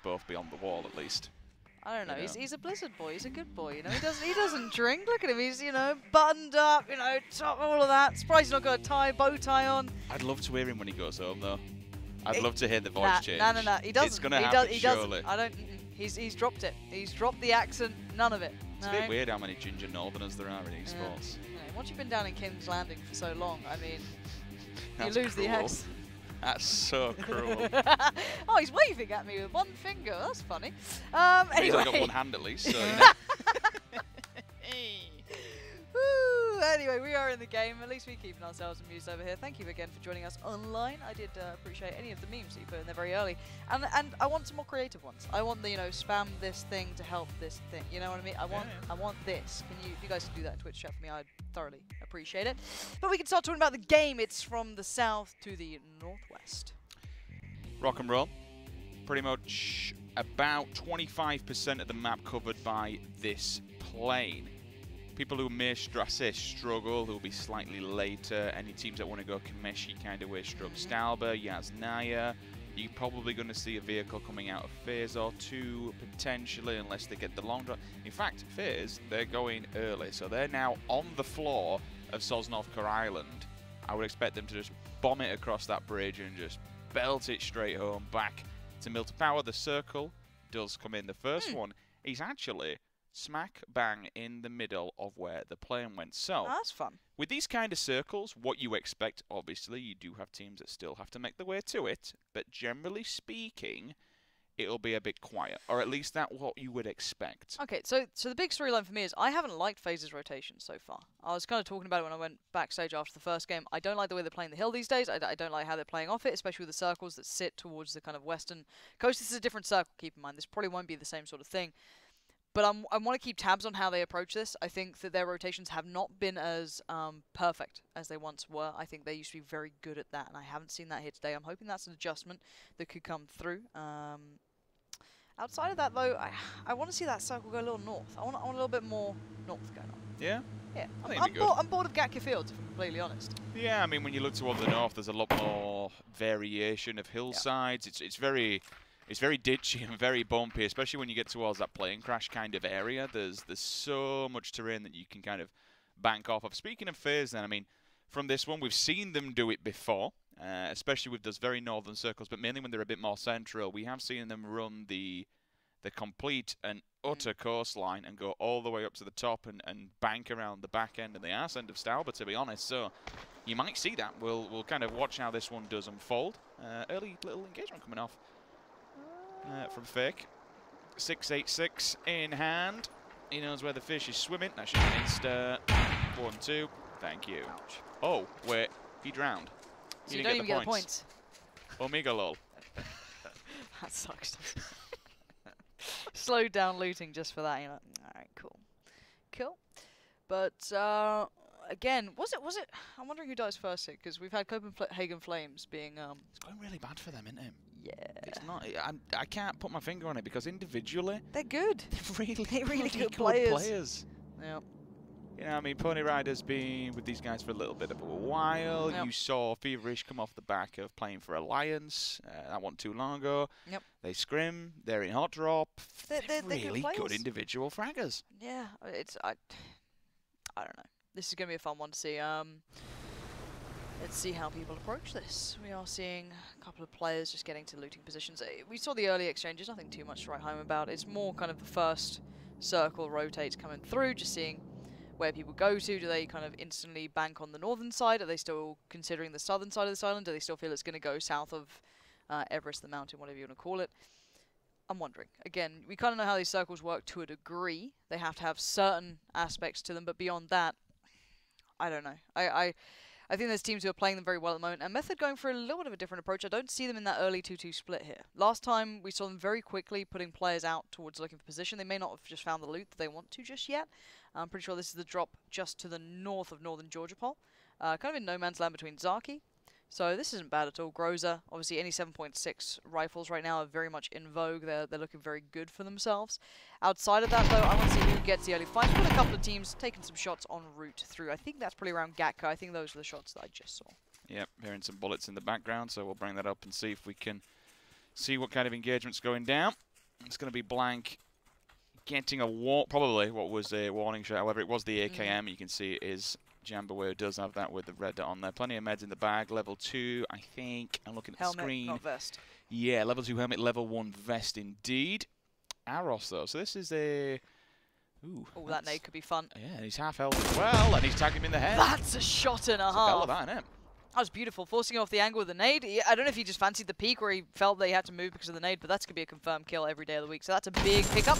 both be on the wall at least. I don't know. He's a Blizzard boy. He's a good boy. You know, he doesn't drink. Look at him. He's buttoned up. Top all of that. Surprised he's not got a bow tie on. I'd love to hear him when he goes home though. I'd love to hear the voice change. No. He doesn't. It's gonna happen surely. I don't. He's dropped it. He's dropped the accent. None of it. It's a bit weird how many ginger northerners there are in esports. Once you've been down in King's Landing for so long, I mean, That's you lose cruel. the accent. That's so cruel. Oh, he's waving at me with one finger. That's funny. Anyway. He's only got one hand at least, so you know. Woo, anyway, we are in the game. At least we're keeping ourselves amused over here. Thank you again for joining us online. I did appreciate any of the memes that you put in there very early. And I want some more creative ones. I want the, spam this thing to help this thing. You know what I mean? I want this. If you guys can do that in Twitch chat for me, I'd thoroughly appreciate it. But we can start talking about the game. It's from the south to the northwest. Rock and roll. Pretty much about 25% of the map covered by this plane. People who may struggle, who will be slightly later. Any teams that want to go Kameshi kind of way, stroke Stalber, Yasnaya. You're probably going to see a vehicle coming out of Faze or two, potentially, unless they get the long drop. In fact, Faze, they're going early, so they're now on the floor of Sosnovka Island. I would expect them to just bomb it across that bridge and just belt it straight home, back to Milton Power. The circle does come in. The first one is actually smack bang in the middle of where the plane went. So that's fun. With these kind of circles, what you expect, obviously, you do have teams that still have to make their way to it, but generally speaking, it'll be a bit quiet, or at least that's what you would expect. Okay, so the big storyline for me is I haven't liked Faze's rotation so far. I was kind of talking about it when I went backstage after the first game. I don't like the way they're playing the hill these days. I don't like how they're playing off it, especially with the circles that sit towards the kind of western coast. This is a different circle, keep in mind. This probably won't be the same sort of thing. But I want to keep tabs on how they approach this. I think that their rotations have not been as perfect as they once were. I think they used to be very good at that, and I haven't seen that here today. I'm hoping that's an adjustment that could come through. Outside of that, though, I want to see that circle go a little north. I want a little bit more north going on. Yeah? Yeah. I'm bored of Gatka Fields, if I'm completely honest. Yeah, I mean, when you look toward the north, there's a lot more variation of hillsides. Yeah. It's very ditchy and very bumpy, especially when you get towards that plane crash kind of area. There's so much terrain that you can kind of bank off of. Speaking of Faze, then, I mean, from this one, we've seen them do it before, especially with those very northern circles, but mainly when they're a bit more central. We have seen them run the complete and utter coastline and go all the way up to the top and bank around the back end and the arse end of Stalber, to be honest. So you might see that. We'll kind of watch how this one does unfold. Early little engagement coming off. From Fake. 686 in hand. He knows where the fish is swimming. That should be an insta. 1-2. Thank you. Ouch. Oh, wait. He drowned. So you don't even get the points. Omega lol. That sucks. Slowed down looting just for that. You're like, alright, cool. Cool. But, again, was it? I'm wondering who dies first here, because we've had Copenhagen Flames being, It's going really bad for them, isn't it? Yeah. It's not. I can't put my finger on it because individually they're good. They're really good players. Yeah. You know, I mean, Pony Rider's been with these guys for a little bit of a while. Yep. You saw Feverish come off the back of playing for Alliance. That wasn't too long ago. Yep. They scrim. They're in Hot Drop. They're really good good individual fraggers. Yeah. I don't know. This is going to be a fun one to see. Let's see how people approach this. We are seeing a couple of players just getting to looting positions. We saw the early exchanges, nothing too much to write home about. It's more kind of the first circle rotates coming through, just seeing where people go to. Do they kind of instantly bank on the northern side? Are they still considering the southern side of this island? Do they still feel it's going to go south of Everest, the mountain, whatever you want to call it? I'm wondering. Again, we kind of know how these circles work to a degree. They have to have certain aspects to them, but beyond that, I don't know. I think there's teams who are playing them very well at the moment, and Method going for a little bit of a different approach. I don't see them in that early 2-2 split here. Last time, we saw them very quickly putting players out towards looking for position. They may not have just found the loot that they want to just yet. I'm pretty sure this is the drop just to the north of northern Georgia Pole. Kind of in no man's land between Zharki. So this isn't bad at all. Groza, obviously any 7.6 rifles right now are very much in vogue. They're looking very good for themselves. Outside of that, though, I want to see who gets the early fight. We've got a couple of teams taking some shots en route through. I think that's probably around Gatka. I think those were the shots that I just saw. Yep, hearing some bullets in the background, so we'll bring that up and see if we can see what kind of engagement's going down. It's going to be blank. Getting a probably what was a warning shot. However, it was the AKM. You can see it is Jambaway who does have that with the red dot on there. Plenty of meds in the bag. Level 2, I think. I'm looking at helmet, the screen. Not vest. Yeah, level 2 helmet, level 1 vest indeed. Aros though. So this is a. Ooh. Oh, that nade could be fun. Yeah, he's half health as well, and he's tagged him in the head. That's a shot and a half. That's a bell of that, isn't it? That was beautiful, forcing off the angle with the nade. I don't know if he just fancied the peak or he felt that he had to move because of the nade, but that's going to be a confirmed kill every day of the week. So that's a big pickup.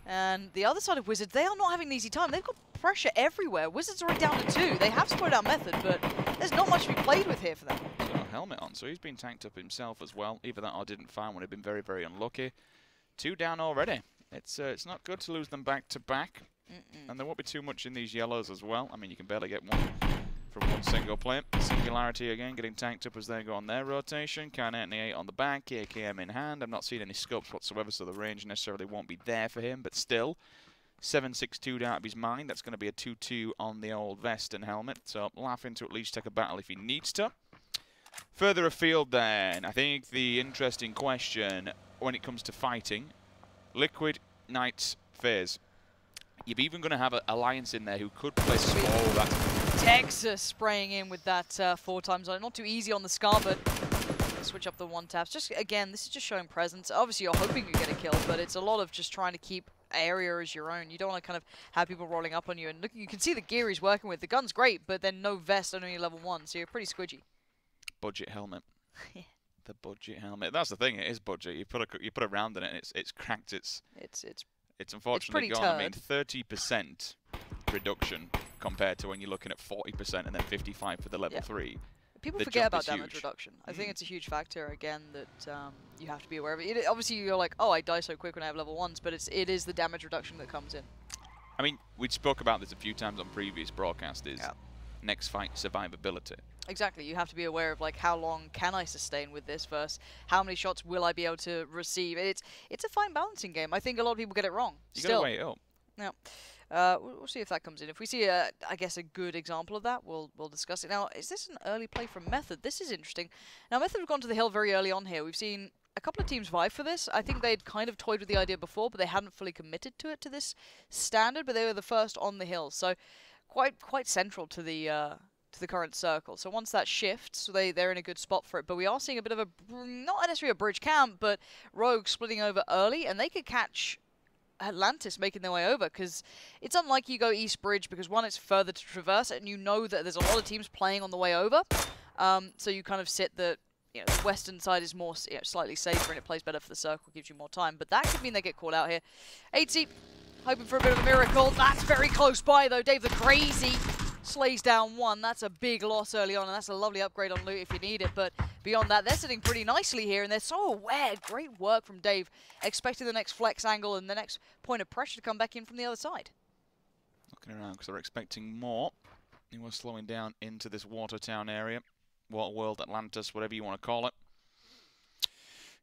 And the other side of Wizards, they are not having an easy time. They've got pressure everywhere. Wizards are already down to 2. They have slowed down method, but there's not much to be played with here for them. So helmet on, so he's been tanked up himself as well. Either that or didn't find one. He'd been very, very unlucky. 2 down already. It's not good to lose them back to back. And there won't be too much in these yellows as well. I mean, you can barely get one from one single player. Singularity again getting tanked up as they go on their rotation. K98 on the back, AKM in hand. I'm not seeing any scopes whatsoever, so the range necessarily won't be there for him. But still, 762 out of his mind. That's going to be a 2-2 on the old vest and helmet. So laughing to at least take a battle if he needs to. Further afield then, I think the interesting question when it comes to fighting, Liquid, Knights, Faze. You're even going to have an alliance in there who could play small. Texas spraying in with that 4 times on. Not too easy on the Scar, but switch up the 1 taps. Just again, this is just showing presence. Obviously, you're hoping you get a kill, but it's a lot of just trying to keep area as your own. You don't want to kind of have people rolling up on you. And look, you can see the gear he's working with. The gun's great, but then no vest on only level 1, so you're pretty squidgy. Budget helmet. The budget helmet. That's the thing. It is budget. You put a round in it, and it's cracked. It's unfortunately gone. I mean, 30% reduction compared to when you're looking at 40% and then 55 for the level 3. People forget about damage reduction. I think it's a huge factor again that you have to be aware of. Obviously, you're like, oh, I die so quick when I have level 1s, but it is the damage reduction that comes in. I mean, we spoke about this a few times on previous broadcasts. Next fight survivability. Exactly. You have to be aware of like how long can I sustain with this versus how many shots will I be able to receive. It's a fine balancing game. I think a lot of people get it wrong. You got to weigh it up. Yeah. We'll see if that comes in. If we see, I guess, a good example of that, we'll discuss it. Now, is this an early play from Method? This is interesting. Now, Method have gone to the hill very early on here. We've seen a couple of teams vie for this. I think they'd kind of toyed with the idea before, but they hadn't fully committed to it to this standard, but they were the first on the hill. So quite central to the current circle. So once that shifts, they're in a good spot for it. But we are seeing a bit of a, not necessarily a bridge camp, but Rogue splitting over early, and they could catch Atlantis making their way over, because it's unlike you go East Bridge, because one, it's further to traverse, and you know that there's a lot of teams playing on the way over. So you kind of sit that, you know, the western side is more slightly safer, and it plays better for the circle, gives you more time. But that could mean they get caught out here. 8C, hoping for a bit of a miracle. That's very close by, though. Dave the Crazy slays down 1. That's a big loss early on, and that's a lovely upgrade on loot if you need it. But beyond that, they're sitting pretty nicely here, and they're so aware. Great work from Dave, expecting the next flex angle and the next point of pressure to come back in from the other side. Looking around because they're expecting more. He was slowing down into this Watertown area. Waterworld, Atlantis, whatever you want to call it.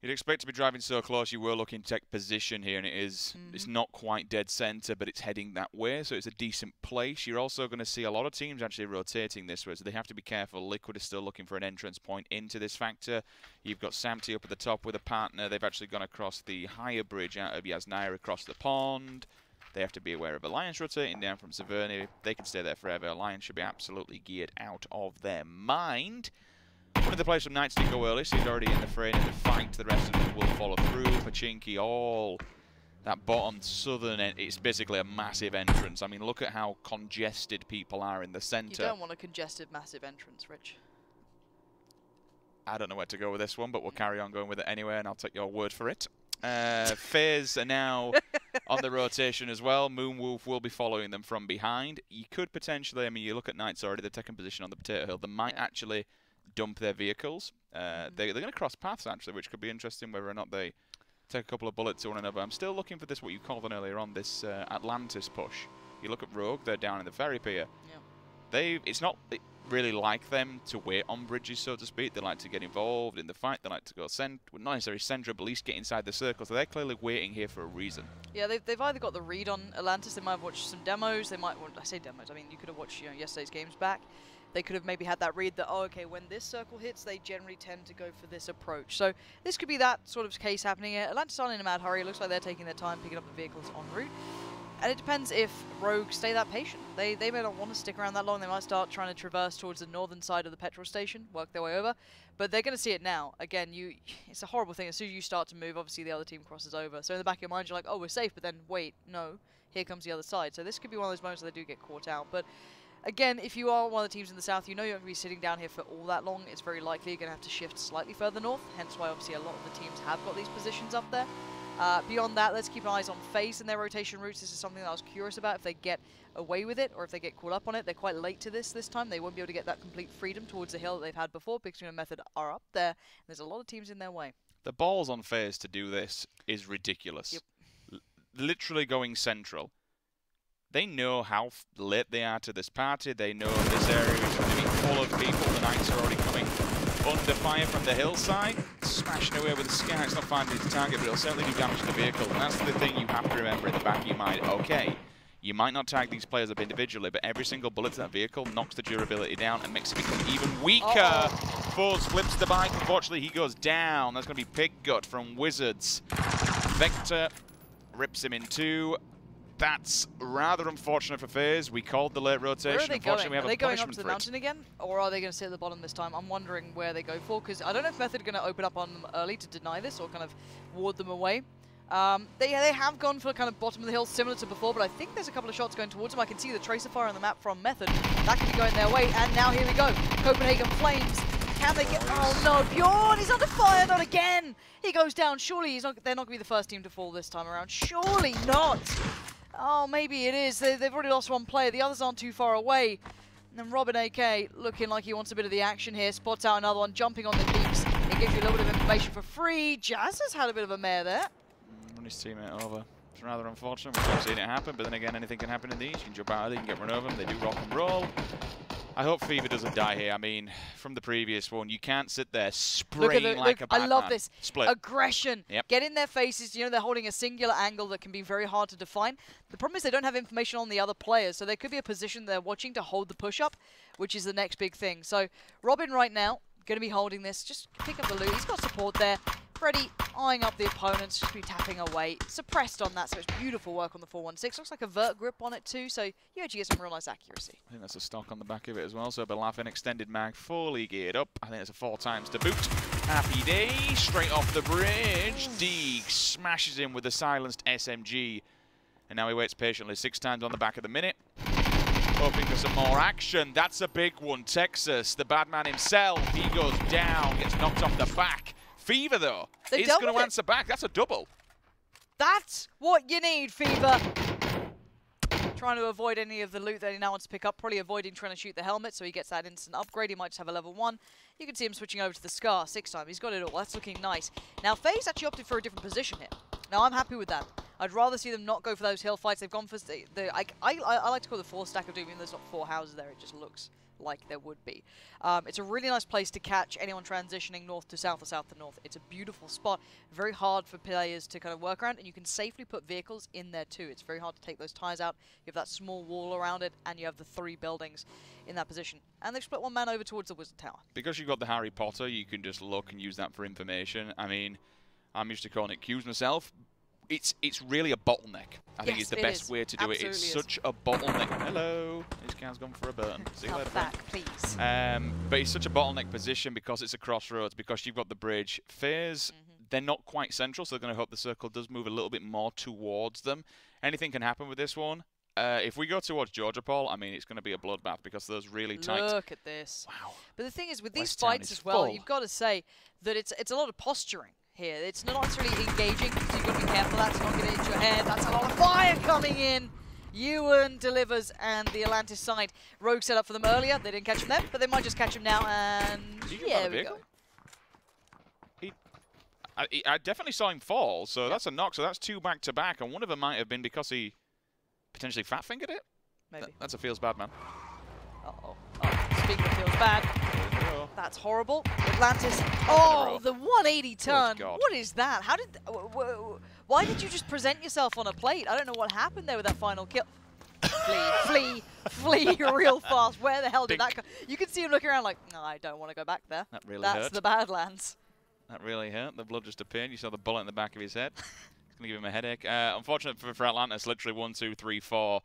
You'd expect to be driving so close, you were looking to take position here, and it is, it's not quite dead center, but it's heading that way, so it's a decent place. You're also going to see a lot of teams actually rotating this way, so they have to be careful. Liquid is still looking for an entrance point into this factor. You've got Samty up at the top with a partner. They've actually gone across the higher bridge out of Yasnaya across the pond. They have to be aware of Alliance rotating down from Severny. They can stay there forever. Alliance should be absolutely geared out of their mind. One of the players from Knights did go early, so he's already in the fray in the fight. The rest of them will follow through. Pachinki, all that bottom southern end, it's basically a massive entrance. I mean, look at how congested people are in the center. You don't want a congested, massive entrance, Rich. I don't know where to go with this one, but we'll carry on going with it anyway, and I'll take your word for it. Faze are now on the rotation as well. Moonwolf will be following them from behind. You could potentially, I mean, you look at Knights already, they're taking position on the Potato Hill. They might actually dump their vehicles. They're going to cross paths, actually, which could be interesting, whether or not they take a couple of bullets to one another. I'm still looking for this, what you called on earlier on, this Atlantis push. You look at Rogue, they're down in the ferry pier. It's not really like them to wait on bridges, so to speak. They like to get involved in the fight. They like to go not necessarily central, but at least get inside the circle. So they're clearly waiting here for a reason. Yeah, they've either got the read on Atlantis, they might have watched some demos, they might, well, I say demos, I mean, you could have watched yesterday's games back. they could have maybe had that read that, oh, okay, when this circle hits, they generally tend to go for this approach. So this could be that sort of case happening here. Atlantis aren't in a mad hurry. It looks like they're taking their time picking up the vehicles en route. And it depends if Rogue stay that patient. They may not want to stick around that long. They might start trying to traverse towards the northern side of the petrol station, work their way over. But they're going to see it now. Again, it's a horrible thing. As soon as you start to move, obviously the other team crosses over. So in the back of your mind, you're like, oh, we're safe. But then, wait, no. Here comes the other side. So this could be one of those moments where they do get caught out. But again, if you are one of the teams in the south, you know you're not going to be sitting down here for all that long. It's very likely you're going to have to shift slightly further north. Hence why, obviously, a lot of the teams have got these positions up there. Beyond that, let's keep eyes on Faze and their rotation routes. This is something that I was curious about, if they get away with it or if they get caught up on it. They're quite late to this time. They won't be able to get that complete freedom towards the hill that they've had before. Big Swing and Method are up there. And there's a lot of teams in their way. The balls on Faze to do this is ridiculous. Yep. Literally going central. They know how late they are to this party. They know this area is going to be full of people. The Knights are already coming under fire from the hillside. Smashing away with the sky. It's not finding its target, but it'll certainly do damage to the vehicle. And that's the thing you have to remember in the back of your mind. Okay, you might not tag these players up individually, but every single bullet to that vehicle knocks the durability down and makes it become even weaker. Foz flips the bike. Unfortunately, he goes down. That's going to be Pig Gut from Wizards. Vector rips him in two. That's rather unfortunate for Faze. We called the late rotation. Where are they going? We have are they going up to the for mountain again? Or are they going to sit at the bottom this time? I'm wondering where they go for, because I don't know if Method are going to open up on them early to deny this or kind of ward them away. They have gone for kind of bottom of the hill similar to before, but I think there's a couple of shots going towards them. I can see the tracer fire on the map from Method. That could be going their way, and now here we go. Copenhagen Flames. Can they get... Oh no, Bjorn, he's under fire, not again! He goes down. Surely they're not going to be the first team to fall this time around. Surely not! Oh, maybe it is. They've already lost one player. The others aren't too far away. And then Robin AK looking like he wants a bit of the action here. Spots out another one, jumping on the peaks. It gives you a little bit of information for free. Jazz has had a bit of a mare there. Run his teammate over. It's rather unfortunate. We've seen it happen, but then again, anything can happen in these. You can jump out of it, you can get run over them. They do rock and roll. I hope Fever doesn't die here. I mean, from the previous one, you can't sit there spraying like a Batman. I love this. Split. Aggression. Yep. Get in their faces. You know, they're holding a singular angle that can be very hard to define. The problem is they don't have information on the other players, so there could be a position they're watching to hold the push-up, which is the next big thing. So Robin right now, going to be holding this. Just pick up the loot. He's got support there. Freddy eyeing up the opponents, just be tapping away. Suppressed on that, so it's beautiful work on the 416. Looks like a vert grip on it too, so you actually get some real nice accuracy. I think that's a stock on the back of it as well, so Belafin extended mag fully geared up. I think it's a 4 times to boot. Happy day, straight off the bridge. Deeg smashes him with a silenced SMG. And now he waits patiently 6 times on the back of the minute. Hoping for some more action. That's a big one. Texas, the bad man himself, he goes down, gets knocked off the back. Fever, though, is going to answer back. That's a double. That's what you need, Fever. Trying to avoid any of the loot that he now wants to pick up. Probably avoiding trying to shoot the helmet, so he gets that instant upgrade. He might just have a level 1. You can see him switching over to the Scar 6 times. He's got it all. That's looking nice. Now, Faze actually opted for a different position here. Now, I'm happy with that. I'd rather see them not go for those hill fights. They've gone for I like to call it the 4 stack of doom, even though there's not 4 houses there. It just looks like there would be. It's a really nice place to catch anyone transitioning north to south or south to north. It's a beautiful spot, very hard for players to kind of work around, and you can safely put vehicles in there too. It's very hard to take those tires out. You have that small wall around it, and you have the 3 buildings in that position. And they've split one man over towards the Wizard Tower. Because you've got the Harry Potter, you can just look and use that for information. I mean, I'm used to calling it Qs myself. It's really a bottleneck. I think it's the best way to do it. It's such a bottleneck. Hello. This guy's gone for a burn. See you later, back, please. But it's such a bottleneck position because it's a crossroads, because you've got the bridge. Faze, they're not quite central, so they're going to hope the circle does move a little bit more towards them. Anything can happen with this one. If we go towards Georgia Paul, I mean, it's going to be a bloodbath because those really tight... Look at this. Wow. But the thing is, with these fights as well, you've got to say that it's a lot of posturing here. It's not necessarily engaging, so you've got to be careful that's not getting into your head. That's a lot of fire coming in. Ewan delivers, and the Atlantis side. Rogue set up for them earlier. They didn't catch him then, but they might just catch him now, and yeah, we go. I definitely saw him fall, so that's a knock. So that's 2 back-to-back, and one of them might have been because he potentially fat-fingered it? Maybe. That's a feels bad, man. Uh-oh. Oh, speaking of feels bad, that's horrible. Atlantis. Oh, the 180 turn. What is that? How did... Why did you just present yourself on a plate? I don't know what happened there with that final kill. flee real fast. Where the hell did that go? You can see him looking around like, no, I don't want to go back there. That really That's hurt. the Badlands. That really hurt. The blood just appeared. You saw the bullet in the back of his head. It's going to give him a headache. Unfortunately for Atlantis, literally 1, 2, 3, 4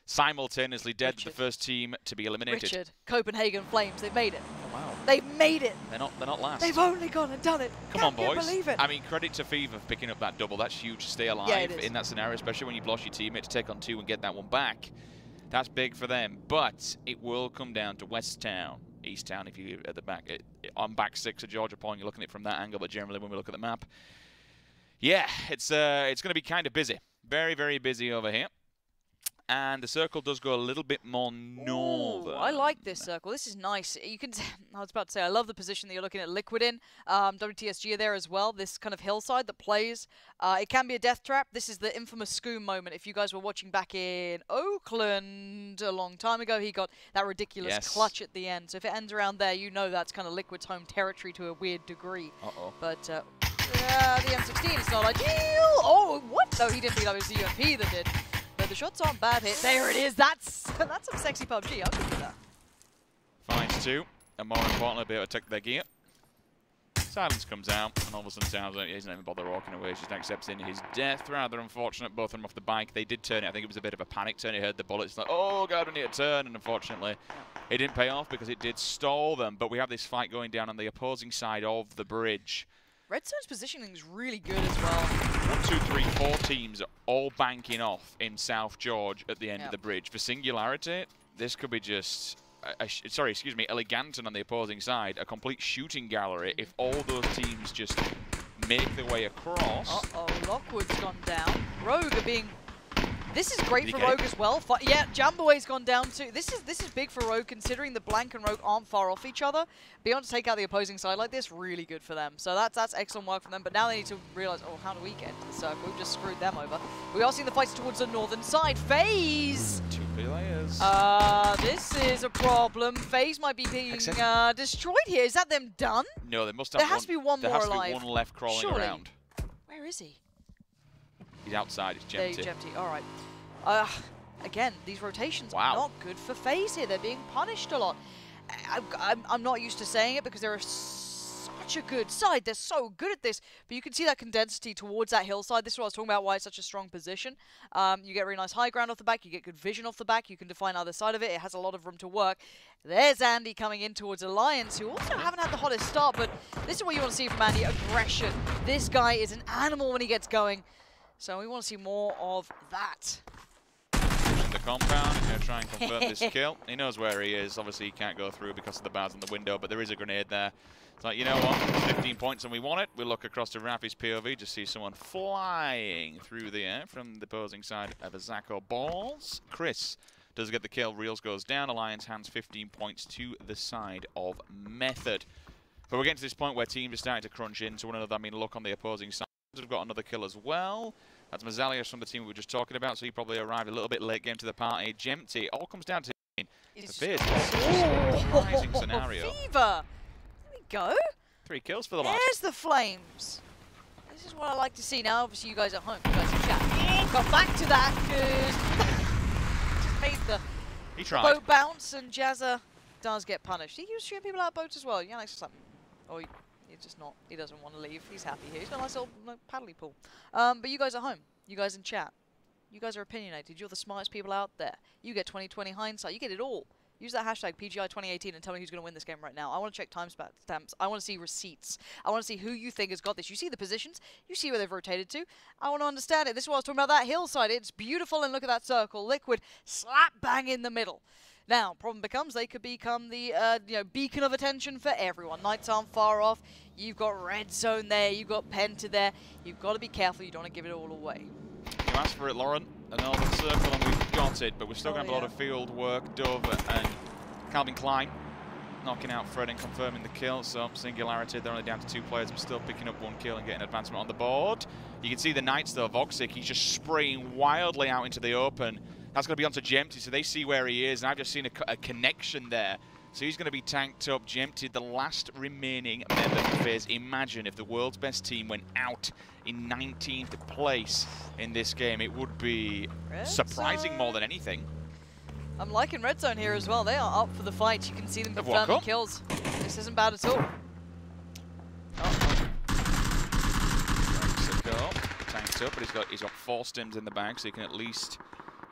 simultaneously dead. The first team to be eliminated. Richard, Copenhagen Flames, they've made it. Oh, wow. They've made it. They're not last. They've only gone and done it. Come on, boys. Can't believe it. I mean, credit to Fever for picking up that double. That's huge to stay alive in that scenario, especially when you've lost your teammate to take on 2 and get that one back. That's big for them. But it will come down to West Town. East Town, if you're at the back. On back 6 of Georgia Point, you're looking at it from that angle, but generally when we look at the map, yeah, it's going to be kind of busy. Very, very busy over here. And the circle does go a little bit more northern. Ooh, I like this circle. This is nice. You can. I was about to say, I love the position that you're looking at Liquid in. WTSG are there as well. This kind of hillside that plays. It can be a death trap. This is the infamous Scoom moment. If you guys were watching back in Oakland a long time ago, he got that ridiculous clutch at the end. So if it ends around there, you know that's kind of Liquid's home territory to a weird degree. But the M16 is not ideal. Oh, what? No, he didn't beat up. It was the UMP that did. But the shots aren't bad hit. There it is. That's some sexy PUBG. I'll give you that. Finds 2, and more importantly, be able to take their gear. Silence comes out, and all of a sudden sounds like he doesn't even bother walking away. Just accepting his death. Rather unfortunate, both of them off the bike. They did turn it. I think it was a bit of a panic turn. He heard the bullets. Like, oh god, we need to turn. And unfortunately, it didn't pay off because it did stall them. But we have this fight going down on the opposing side of the bridge. Redzone's positioning is really good as well. 1, 2, 3, 4 teams all banking off in South George at the end of the bridge. For Singularity, this could be just, sorry, excuse me, Elgiganten on the opposing side, a complete shooting gallery if all those teams just make their way across. Uh-oh, Lockwood's gone down. Rogue are being... This is great for Rogue as well. Yeah, Jambaway's gone down too. This is big for Rogue considering the Blank and Rogue aren't far off each other. Being able to take out the opposing side like this, really good for them. So that's excellent work from them. But now they need to realize, oh, how do we get into the circle? We've just screwed them over. We are seeing the fights towards the northern side. Faze! 2 players. This is a problem. Faze might be being destroyed here. Is that them done? No, they must have There has to be one more alive. There has to be one left crawling around. Where is he? He's outside, he's There, Gemty. Gemty. All right. Again, these rotations are not good for Faze here. They're being punished a lot. I'm not used to saying it because they're such a good side. They're so good at this. But you can see that condensity towards that hillside. This is what I was talking about, why it's such a strong position. You get really nice high ground off the back. You get good vision off the back. You can define either side of it. It has a lot of room to work. There's Andy coming in towards Alliance, who also haven't had the hottest start. But this is what you want to see from Andy, aggression. This guy is an animal when he gets going. So we want to see more of that. The compound, he's going to try and convert this kill. He knows where he is. Obviously, he can't go through because of the bars on the window, but there is a grenade there. It's like, you know what? 15 points and we want it. We look across to Rafi's POV, just see someone flying through the air from the opposing side of Izako Boars. Chris does get the kill. Reels goes down. Alliance hands 15 points to the side of Method. But we're getting to this point where teams are starting to crunch into one another. I mean, look on the opposing side. We've got another kill as well. That's Mazalius from the team we were just talking about, so he probably arrived a little bit late game to the party. Gemty, all comes down to the Faze. Surprising scenario. Fever! There we go. 3 kills for the last. There's the Flames. This is what I like to see. Now, obviously, you guys at home, you guys in chat. Got back to that, because just made the boat bounce, and Jazza does get punished. He was shooting people out of boats as well. Yeah, like something. Oh, he's just not. He doesn't want to leave. He's happy here. He's got a nice little paddly pool. But you guys at home, you guys in chat, you guys are opinionated. You're the smartest people out there. You get 20/20 hindsight. You get it all. Use that hashtag PGI 2018 and tell me who's going to win this game right now. I want to check timestamps. I want to see receipts. I want to see who you think has got this. You see the positions. You see where they've rotated to. I want to understand it. This is what I was talking about, that hillside. It's beautiful, and look at that circle. Liquid slap bang in the middle. Now, problem becomes they could become the beacon of attention for everyone. Knights aren't far off. You've got Redzone there. You've got Penta there. You've got to be careful. You don't want to give it all away. You asked for it, Lauren. Another circle, and we've got it. But we're still going to have a lot of field work. Dove and Calvin Klein knocking out Fred and confirming the kill. So Singularity, they're only down to 2 players, but still picking up 1 kill and getting advancement on the board. You can see the Knights, though. Voxic, he's just spraying wildly out into the open. That's going to be onto Gemty, so they see where he is, and I've just seen a connection there. So he's going to be tanked up. Gemty, the last remaining member of Faze. Imagine if the world's best team went out in 19th place in this game. It would be surprising more than anything. I'm liking Redzone here as well. They are up for the fight. You can see them confirming kills. This isn't bad at all. Tanked up, but he's got 4 stims in the bag, so he can at least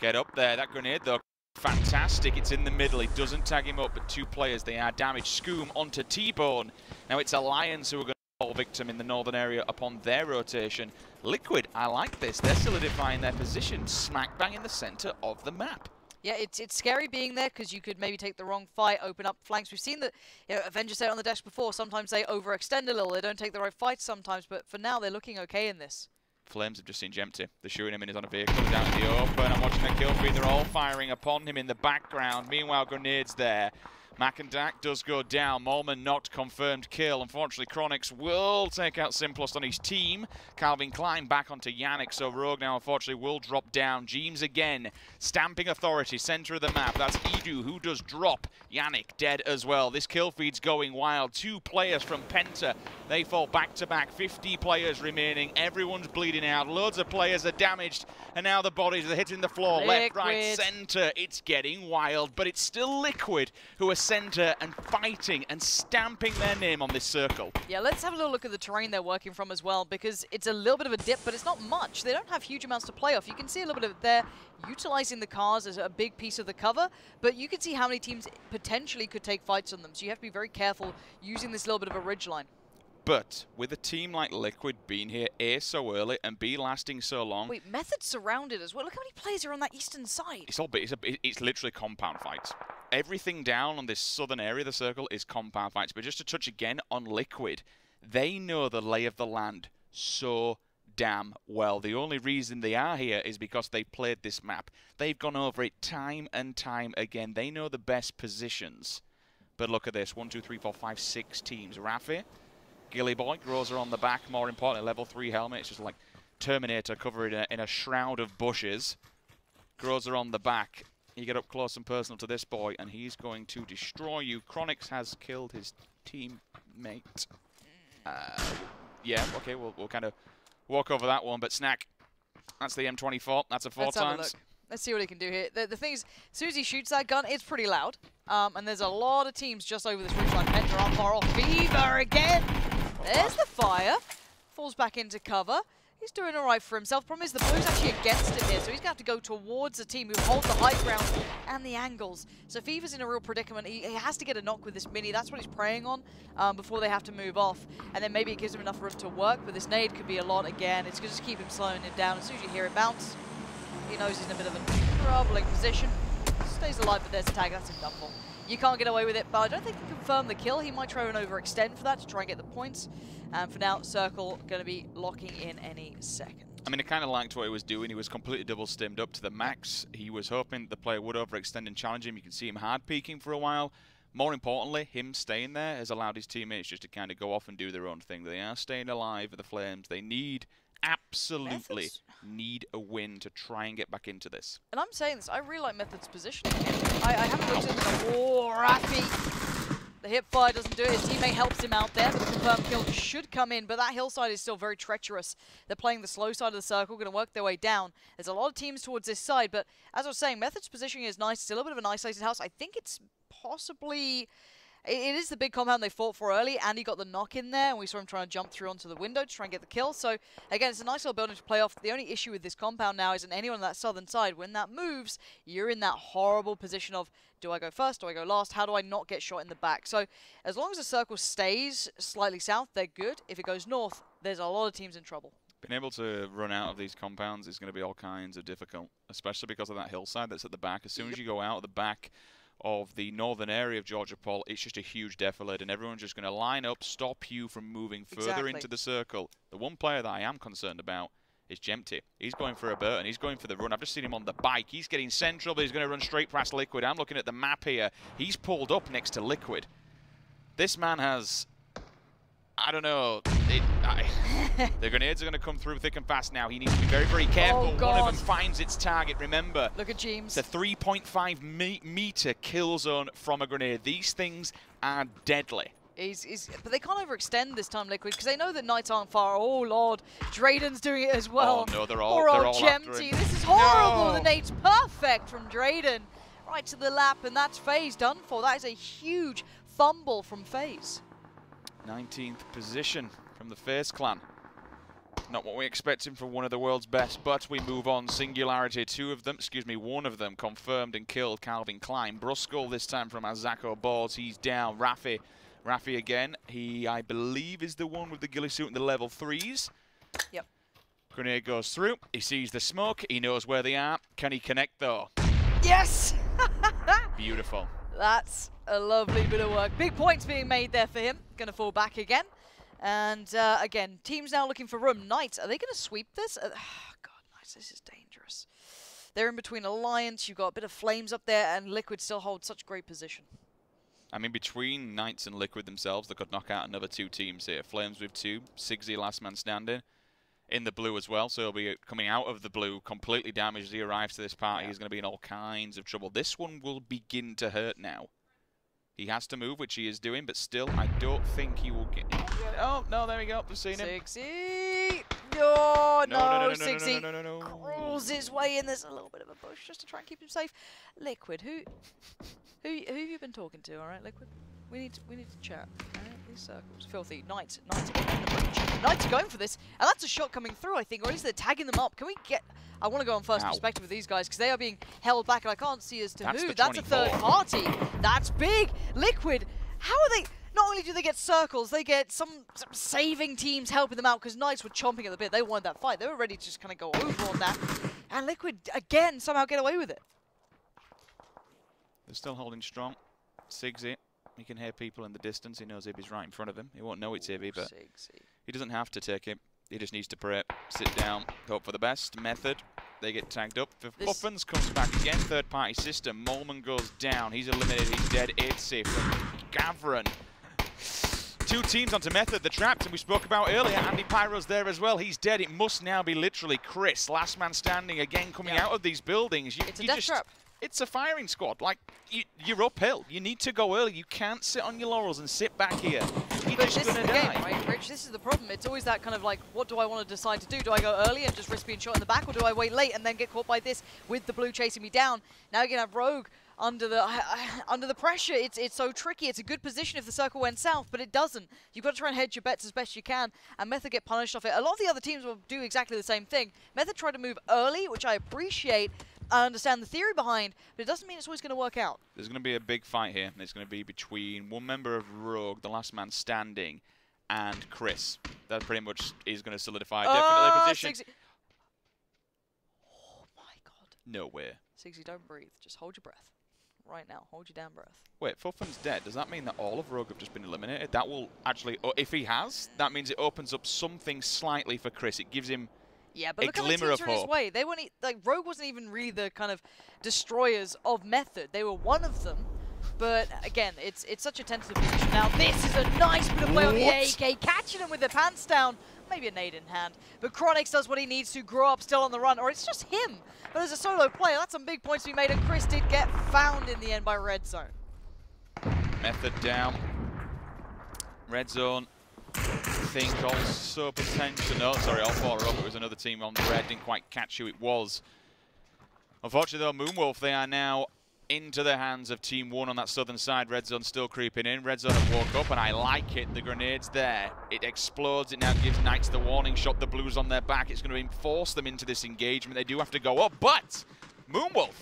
get up there. That grenade, though, fantastic. It's in the middle. He doesn't tag him up, but 2 players, they are damaged. Scoom onto T-Bone. Now it's Alliance who are going to fall victim in the northern area upon their rotation. Liquid, I like this. They're solidifying their position smack bang in the center of the map. Yeah, it's scary being there because you could maybe take the wrong fight, open up flanks. We've seen that, you know, Avengers say on the desk before, sometimes they overextend a little. They don't take the right fights sometimes, but for now they're looking okay in this. Flames have just seen Jempty. They're shooting him and he's on a vehicle down in the open. I'm watching the kill feed. They're all firing upon him in the background. Meanwhile, grenades there. Mac&Dak does go down. Molman not confirmed kill. Unfortunately, Chronix will take out Simplust on his team. Calvin Klein back onto Yannick, so Rogue now unfortunately will drop down. Jeems again, stamping authority, center of the map. That's Edu who does drop. Yannick dead as well. This kill feed's going wild. 2 players from Penta. They fall back to back. 50 players remaining. Everyone's bleeding out. Loads of players are damaged. And now the bodies are hitting the floor. Left, right, center. It's getting wild, but it's still Liquid who are center and fighting and stamping their name on this circle. Yeah, let's have a little look at the terrain they're working from as well, because it's a little bit of a dip, but it's not much. They don't have huge amounts to play off. You can see a little bit of it there, utilizing the cars as a big piece of the cover, but you can see how many teams potentially could take fights on them, so you have to be very careful using this little bit of a ridgeline. But with a team like Liquid being here A so early and B lasting so long... Wait, Method's surrounded as well. Look how many players are on that eastern side. It's all big. It's literally compound fights. Everything down on this southern area of the circle is compound fights. But just to touch again on Liquid, they know the lay of the land so damn well. The only reason they are here is because they played this map. They've gone over it time and time again. They know the best positions. But look at this. 1, 2, 3, 4, 5, 6 teams. Rafi, Gilly Boy, Grozer on the back. More importantly, level 3 helmet. It's just like Terminator covered in a shroud of bushes. Grozer on the back. You get up close and personal to this boy, and he's going to destroy you. Chronix has killed his teammate. Yeah, okay, we'll kind of walk over that one, but Snack, that's the M24. That's a 4 times. Let's see what he can do here. The thing is, as soon as he shoots that gun, it's pretty loud. And there's a lot of teams just over this ridgeline. Penta aren't far off. Fever again. There's the fire. Falls back into cover. He's doing all right for himself. Problem is the blue's actually against him here, so he's going to have to go towards a team who hold the high ground and the angles. So Fever's in a real predicament. He has to get a knock with this mini. That's what he's preying on before they have to move off. And then maybe it gives him enough room to work, but this nade could be a lot again. It's going to just keep him slowing him down. As soon as you hear it bounce, he knows he's in a bit of a troubling position. Stays alive, but there's a tag. That's him done for. You can't get away with it, but I don't think he can confirm the kill. He might try and overextend for that to try and get the points. And for now, Circle going to be locking in any second. I mean, I kind of liked what he was doing. He was completely double stimmed up to the max. He was hoping the player would overextend and challenge him. You can see him hard peeking for a while. More importantly, him staying there has allowed his teammates just to kind of go off and do their own thing. They are staying alive at the Flames. They absolutely need a win to try and get back into this. And I'm saying this, I really like Method's positioning here. I haven't looked at the Rafi. The hip fire doesn't do it. His teammate helps him out there, but the confirmed kill should come in. But that hillside is still very treacherous. They're playing the slow side of the circle, going to work their way down. There's a lot of teams towards this side, but as I was saying, Method's positioning is nice. It's a little bit of an isolated house. I think it's possibly... It is the big compound they fought for early, and he got the knock in there, and we saw him trying to jump through onto the window to try and get the kill. So, again, it's a nice little building to play off. The only issue with this compound now is that anyone on that southern side, when that moves, you're in that horrible position of, do I go first, do I go last, how do I not get shot in the back? So, as long as the circle stays slightly south, they're good. If it goes north, there's a lot of teams in trouble. Being able to run out of these compounds is going to be all kinds of difficult, especially because of that hillside that's at the back. As soon as you go out at the back of the northern area of Georgia Paul, it's just a huge defilade, and everyone's just going to line up, stop you from moving further into the circle. The one player that I am concerned about is Jempty. He's going for a Burton. He's going for the run. I've just seen him on the bike. He's getting central, but he's going to run straight past Liquid. I'm looking at the map here. He's pulled up next to Liquid. This man has... I don't know. The grenades are going to come through thick and fast now. He needs to be very, very careful. Oh, one of them finds its target. Remember, look at James. It's a 3.5 meter kill zone from a grenade. These things are deadly. But they can't overextend this time, Liquid, because they know that Knights aren't far. Oh, Lord. Drayden's doing it as well. Oh, no, they're all Jempty. This is horrible. No. The nade's perfect from Drayden. right to the lap, and that's Faze done for. That is a huge fumble from Faze. 19th position from the Faze Clan. Not what we expected from one of the world's best, but we move on. Singularity, one of them confirmed and killed Calvin Klein. Bruskull this time from Izako Boars. He's down. Rafi again. He, I believe, is the one with the ghillie suit and the level 3s. Yep. Grenade goes through. He sees the smoke. He knows where they are. Can he connect, though? Yes! Beautiful. That's a lovely bit of work. Big points being made there for him. Going to fall back again. And again, teams now looking for room. Knights, are they going to sweep this? God, Knights, this is dangerous. They're in between Alliance. You've got a bit of Flames up there, and Liquid still holds such great position. I mean, between Knights and Liquid themselves, they could knock out another 2 teams here. Flames with 2, Sigsy last man standing. In the blue as well, so he'll be coming out of the blue, completely damaged as he arrives to this party. He's going to be in all kinds of trouble. This one will begin to hurt now. He has to move, which he is doing, but still, I don't think he will get... Oh, no, there we go. We've seen him. Sigsy! Oh, no, Sigsy no. crawls his way in. There's a little bit of a bush just to try and keep him safe. Liquid, who have you been talking to, all right, Liquid? We need to chat. These circles. Filthy. Knights again. Knights are going for this, and that's a shot coming through, I think, or at least they're tagging them up. Can we get... I want to go on first perspective with these guys, because they are being held back, and I can't see as to who. That's a third party. That's big. Liquid, how are they... Not only do they get circles, they get some saving teams helping them out, because Knights were chomping at the bit. They wanted that fight. They were ready to just kind of go over on that. And Liquid, again, somehow get away with it. They're still holding strong. Sigsy. He can hear people in the distance. He knows Ibby's right in front of him. He won't know it's Ibby, but he doesn't have to take it. He just needs to pray, sit down, hope for the best. Method, they get tagged up. Puffins comes back again, third-party system. Molman goes down. He's eliminated. He's dead. Itzy from Gavron. 2 teams onto Method. The trapped, and we spoke about earlier. Andy Pyro's there as well. He's dead. It must now be literally Chris, last man standing again, coming out of these buildings. It's a death trap. It's a firing squad. Like, you're uphill. You need to go early. You can't sit on your laurels and sit back here. You're just going to die. Game, right, Rich? This is the problem. It's always that kind of like, what do I want to decide to do? Do I go early and just risk being shot in the back, or do I wait late and then get caught by this with the blue chasing me down? Now you're going to have Rogue under the pressure. It's so tricky. It's a good position if the circle went south, but it doesn't. You've got to try and hedge your bets as best you can, and Method get punished off it. A lot of the other teams will do exactly the same thing. Method tried to move early, which I appreciate. I understand the theory behind, but it doesn't mean it's always going to work out. There's going to be a big fight here. It's going to be between one member of Rogue, the last man standing, and Chris. That pretty much is going to solidify definitely position. Oh my god. Nowhere. Sigsy, don't breathe. Just hold your breath. Right now. Hold your damn breath. Wait, Fuffin's dead. Does that mean that all of Rogue have just been eliminated? That will actually, if he has, that means it opens up something slightly for Chris. It gives him but look how many teams are in his way. They weren't like Rogue wasn't even really the kind of destroyers of Method. They were one of them, but again, it's such a tentative position. Now this is a nice bit of play on the AK, catching him with their pants down. Maybe a nade in hand, but Chronix does what he needs to, grow up still on the run, or it's just him. But as a solo player, that's some big points to be made, and Chris did get found in the end by Redzone. Method down. Redzone. I think also potential. No, sorry, all 4 are up. It was another team on the red. Didn't quite catch who it was. Unfortunately, though, Moonwolf, they are now into the hands of Team 1 on that southern side. Redzone still creeping in. Redzone have woke up, and I like it. The grenade's there. It explodes. It now gives Knights the warning shot. The Blues on their back. It's going to force them into this engagement. They do have to go up, but Moonwolf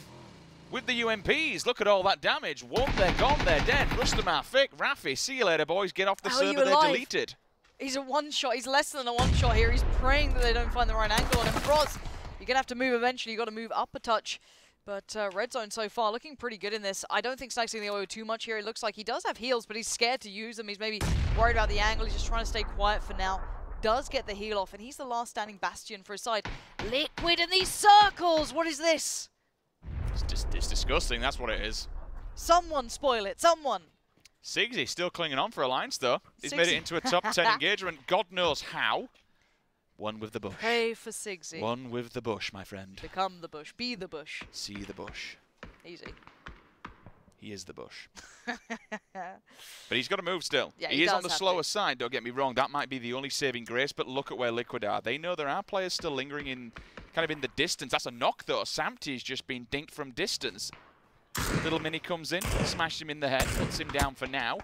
with the UMPs. Look at all that damage. 1, they're gone. They're dead. Rustam are thick. Rafi, see you later, boys. Get off the server. They're deleted. He's a one-shot. He's less than a one-shot here. He's praying that they don't find the right angle on him. Froz, you're going to have to move eventually. You've got to move up a touch. But Redzone so far looking pretty good in this. I don't think Snake's in the OO too much here. It looks like he does have heals, but he's scared to use them. He's maybe worried about the angle. He's just trying to stay quiet for now. Does get the heal off, and he's the last standing bastion for his side. Liquid in these circles! What is this? It's disgusting. That's what it is. Someone spoil it. Someone. Sigsy still clinging on for Alliance, though. He's made it into a top 10 engagement. God knows how. One with the bush. Pray for Sigsy. One with the bush, my friend. Become the bush. Be the bush. See the bush. Easy. He is the bush. But he's got to move still. Yeah, he is on the slower side, don't get me wrong. That might be the only saving grace, but look at where Liquid are. They know there are players still lingering in kind of in the distance. That's a knock, though. Samty's just been dinked from distance. Little mini comes in, smashes him in the head, puts him down for now.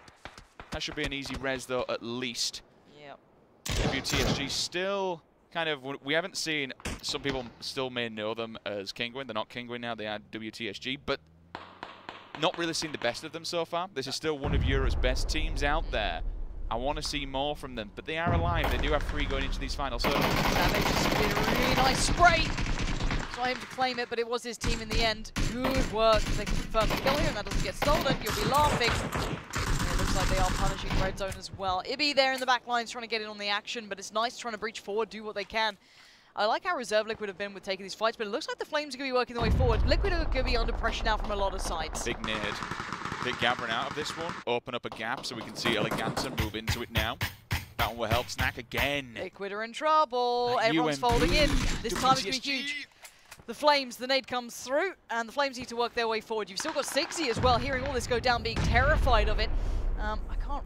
That should be an easy res though, at least. Yep. WTSG still kind of, we haven't seen, some people still may know them as Kinguin. They're not Kinguin now, they are WTSG, but not really seen the best of them so far. This is still one of Europe's best teams out there. I want to see more from them, but they are alive. They do have 3 going into these final circles. That makes just been a really nice spray. Try him to claim it, but it was his team in the end. Good work. They can confirm the kill here, and that doesn't get stolen. You'll be laughing. And it looks like they are punishing Redzone as well. Ibby there in the back lines trying to get in on the action, but it's nice trying to breach forward, do what they can. I like how reserved Liquid have been with taking these fights, but it looks like the Flames are going to be working their way forward. Liquid are going to be under pressure now from a lot of sides. Big nade. Big Gavin out of this one. Open up a gap so we can see Elgiganten move into it now. That one will help Snack again. Liquid are in trouble. Everyone's folding in. This time it's going to be huge. The Flames, the nade comes through, and the Flames need to work their way forward. You've still got Sixy as well, hearing all this go down, being terrified of it. I can't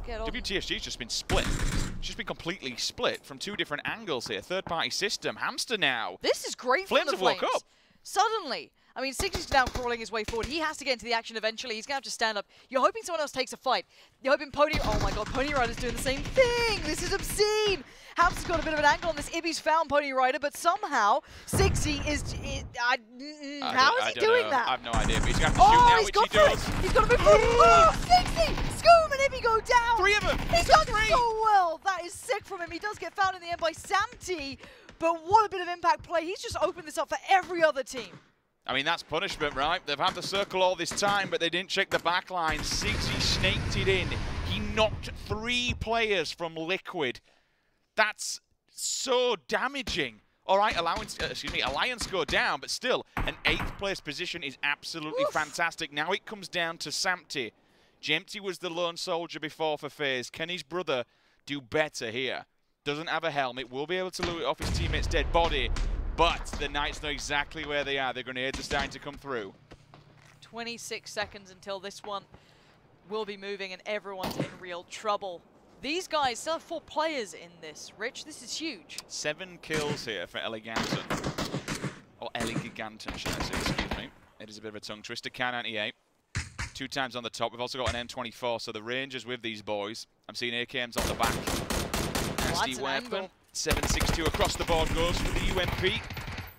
get on. WTSG's just been split. It's just been completely split from 2 different angles here. Third-party system. Hamster now. This is great for the Flames. Flames have woke up. Suddenly. I mean, Sixy's now crawling his way forward. He has to get into the action eventually. He's going to have to stand up. You're hoping someone else takes a fight. You're hoping Pony... Oh my god, Pony Rider's doing the same thing! This is obscene! Hamster's got a bit of an angle on this. Ibby's found Pony Rider, but somehow Sixy is... how is he doing that? I have no idea, but he's going to have to shoot now, which he does. He's got to move forward. Oh, Sixy! Scoom and Ibby go down! 3 of them! He's done so well! That is sick from him. He does get found in the end by Samty, but what a bit of impact play. He's just opened this up for every other team. I mean, that's punishment, right? They've had the circle all this time, but they didn't check the back line. Sixy snaked it in. He knocked 3 players from Liquid. That's so damaging. All right, Alliance go down, but still, an 8th place position is absolutely fantastic. Now it comes down to Samty. Jempty was the lone soldier before for Faze. Can his brother do better here? Doesn't have a helmet, will be able to loot it off his teammate's dead body. But the Knights know exactly where they are. Their grenades are starting to come through. 26 seconds until this one will be moving, and everyone's in real trouble. These guys still have 4 players in this. Rich, this is huge. 7 kills here for Elgiganten. Or Elgiganten, should I say, excuse me. It is a bit of a tongue twister. Can 98. 2 times on the top. We've also got an M24, so the range is with these boys. I'm seeing AKMs on the back. Nasty weapon. 762 across the board goes for the UMP.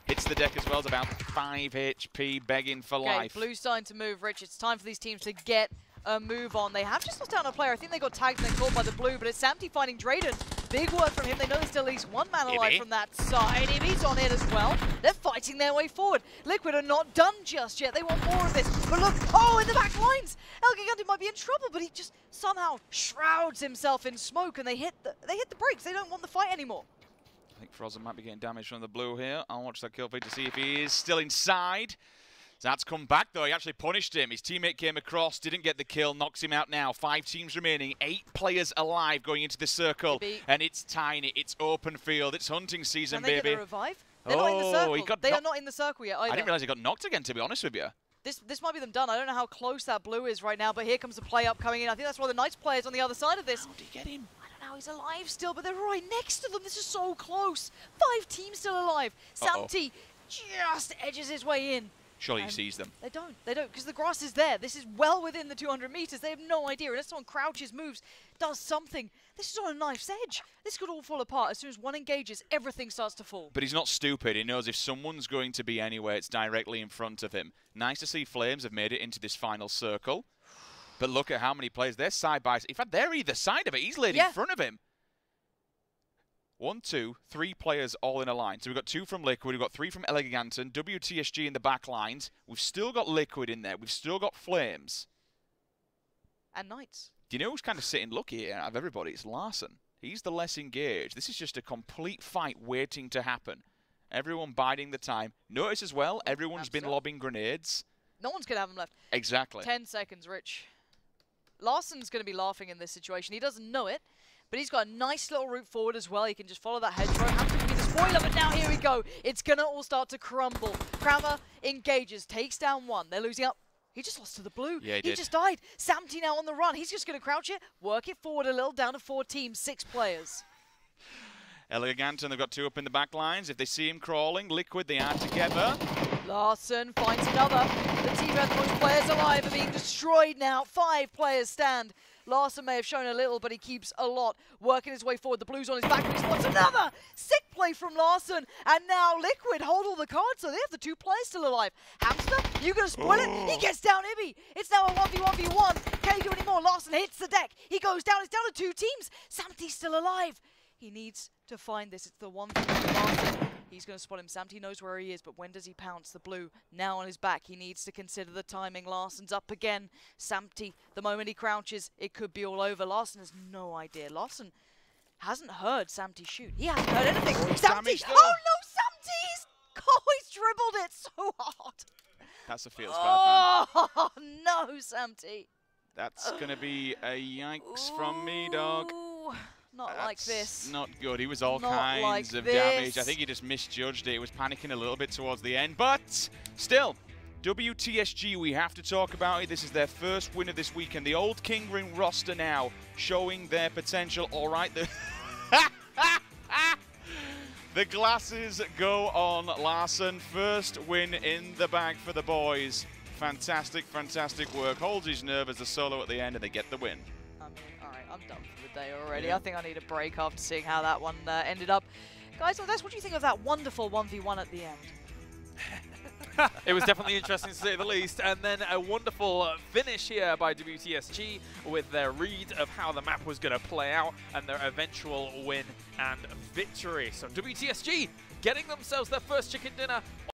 Hits the deck as well. It's about 5 HP, begging for life. Blue's starting to move, Rich. It's time for these teams to get a move on. They have just lost down a player. I think they got tagged and then caught by the blue, but it's Samty finding Drayden. Big work from him. They know there's still at least 1 man alive from that side. Ibby's on it as well. They're fighting their way forward. Liquid are not done just yet. They want more of this. But look, oh, in the back lines! Elgiganten might be in trouble, but he just somehow shrouds himself in smoke, and they hit the brakes. They don't want the fight anymore. I think Frozen might be getting damage from the blue here. I'll watch that kill feed to see if he is still inside. That's come back, though. He actually punished him. His teammate came across, didn't get the kill, knocks him out now. 5 teams remaining, 8 players alive going into the circle. And it's tiny, it's open field, it's hunting season, baby. Can they get a revive? They're not in the circle. They are not in the circle yet either. I didn't realize he got knocked again, to be honest with you. This might be them done. I don't know how close that blue is right now, but here comes the play up coming in. I think that's why the Knights players on the other side of this. How did he get him? I don't know. He's alive still, but they're right next to them. This is so close. 5 teams still alive. Samty just edges his way in. Surely he sees them. They don't, because the grass is there. This is well within the 200 meters. They have no idea. Unless someone crouches, moves, does something. This is on a knife's edge. This could all fall apart. As soon as one engages, everything starts to fall. But he's not stupid. He knows if someone's going to be anywhere, it's directly in front of him. Nice to see Flames have made it into this final circle. But look at how many players. They're side by side. In fact, they're either side of it. He's laid in front of him. 1, 2, 3 players all in a line. So we've got 2 from Liquid, we've got 3 from Elgiganten, WTSG in the back lines. We've still got Liquid in there. We've still got Flames. And Knights. Do you know who's kind of sitting lucky here out of everybody? It's Larson. He's the less engaged. This is just a complete fight waiting to happen. Everyone biding the time. Notice as well, everyone's been lobbing grenades. No one's going to have them left. Exactly. 10 seconds, Rich. Larson's going to be laughing in this situation. He doesn't know it. But he's got a nice little route forward as well. He can just follow that hedgerow. Have to be the spoiler, but now here we go. It's going to all start to crumble. Kramer engages, takes down 1. They're losing up. He just lost to the blue. Yeah, he just died. Samty now on the run. He's just going to crouch it, work it forward a little, down to 4 teams, 6 players. Elgiganten, they've got 2 up in the back lines. If they see him crawling, Liquid, they are together. Larson finds another. The team had the most players alive are being destroyed now. 5 players stand. Larson may have shown a little, but he keeps a lot. Working his way forward. The blue's on his back, and he spots another! Sick play from Larson. And now Liquid hold all the cards, so they have the 2 players still alive. Hamster, you gonna spoil it? He gets down Ibby. It's now a 1v1v1. Can he do any more? Larson hits the deck. He goes down. It's down to 2 teams. Samty's still alive. He needs to find this. It's the 1v1 Larson. He's going to spot him. Samty knows where he is, but when does he pounce? The blue now on his back. He needs to consider the timing. Larson's up again. Samty, the moment he crouches, it could be all over. Larson has no idea. Larson hasn't heard Samty shoot. He hasn't heard anything. Samty! Oh no, Samty's! Oh, he's dribbled it so hard. That's a feels bad, man. Oh no, Samty. That's going to be a yikes from me, dog. Not like this. Not good. He was all Not kinds like of this. damage. I think he just misjudged it. He was panicking a little bit towards the end. But still, WTSG, we have to talk about it. This is their first win of this weekend. The old King Ring roster now showing their potential. All right. The glasses go on Larson. First win in the bag for the boys. Fantastic, fantastic work. Holds his nerve as the solo at the end, and they get the win. I'm done for the day already. I think I need a break after seeing how that one ended up. Guys, what do you think of that wonderful 1v1 at the end? It was definitely interesting to say the least, and then a wonderful finish here by WTSG with their read of how the map was going to play out and their eventual win and victory. So WTSG getting themselves their first chicken dinner